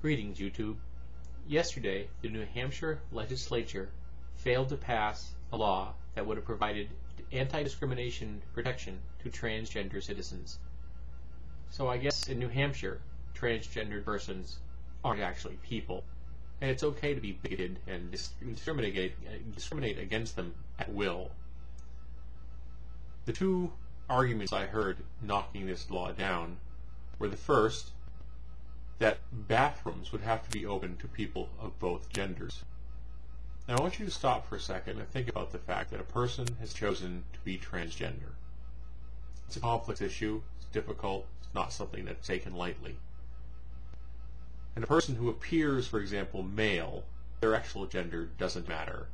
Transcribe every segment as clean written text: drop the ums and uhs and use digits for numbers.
Greetings, YouTube. Yesterday, the New Hampshire Legislature failed to pass a law that would have provided anti-discrimination protection to transgender citizens. So I guess in New Hampshire, transgendered persons aren't actually people, and it's okay to be bigoted and discriminate against them at will. The two arguments I heard knocking this law down were the first, that bathrooms would have to be open to people of both genders. Now I want you to stop for a second and think about the fact that a person has chosen to be transgender. It's a complex issue, it's difficult, it's not something that's taken lightly. And a person who appears, for example, male, their actual gender doesn't matter,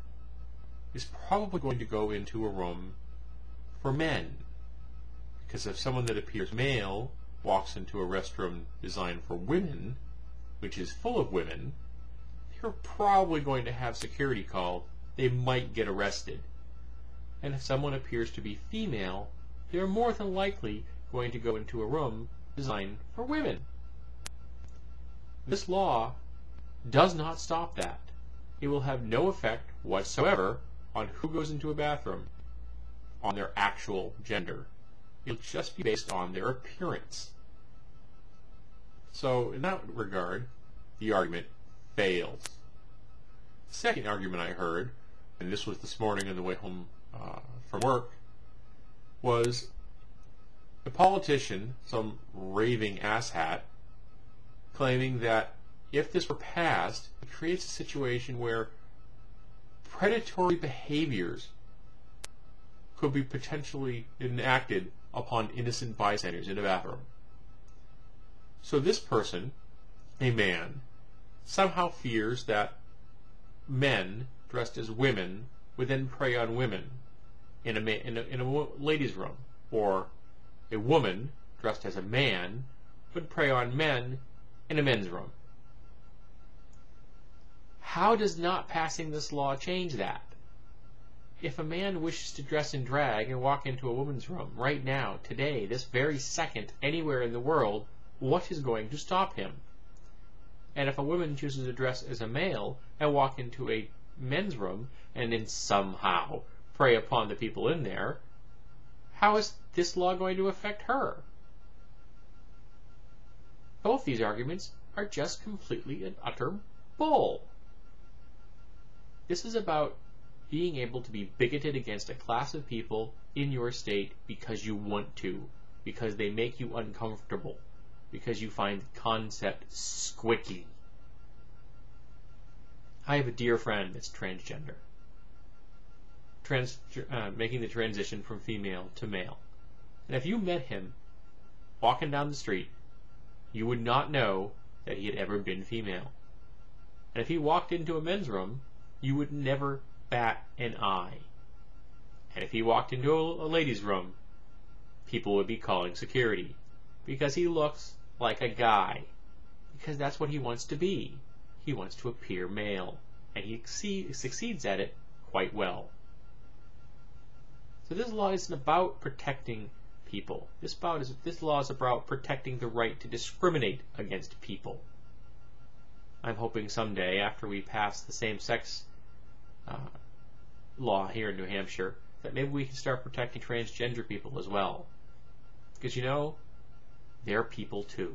is probably going to go into a room for men. Because if someone that appears male walks into a restroom designed for women, which is full of women, they're probably going to have security called. They might get arrested. And if someone appears to be female, they're more than likely going to go into a room designed for women. This law does not stop that. It will have no effect whatsoever on who goes into a bathroom, on their actual gender. It'll just be based on their appearance. So in that regard, the argument fails. The second argument I heard, and this was this morning on the way home from work, was a politician, some raving asshat, claiming that if this were passed, it creates a situation where predatory behaviors could be potentially enacted upon innocent bystanders in a bathroom. So this person, a man, somehow fears that men dressed as women would then prey on women in a ladies' room, or a woman dressed as a man would prey on men in a men's room. How does not passing this law change that? If a man wishes to dress in drag and walk into a woman's room right now, today, this very second, anywhere in the world, what is going to stop him? And if a woman chooses to dress as a male and walk into a men's room and then somehow prey upon the people in there, how is this law going to affect her? Both these arguments are just completely and utter bull. This is about being able to be bigoted against a class of people in your state because you want to, because they make you uncomfortable, because you find the concept squicky. I have a dear friend that's transgender, making the transition from female to male. And if you met him walking down the street, you would not know that he had ever been female. And if he walked into a men's room, you would never bat an eye. And if he walked into a ladies' room, people would be calling security, because he looks like a guy, because that's what he wants to be. He wants to appear male, and he succeeds at it quite well. So this law isn't about protecting people. This law is about protecting the right to discriminate against people. I'm hoping someday, after we pass the same-sex law here in New Hampshire, that maybe we can start protecting transgender people as well. Because, you know, they're people too.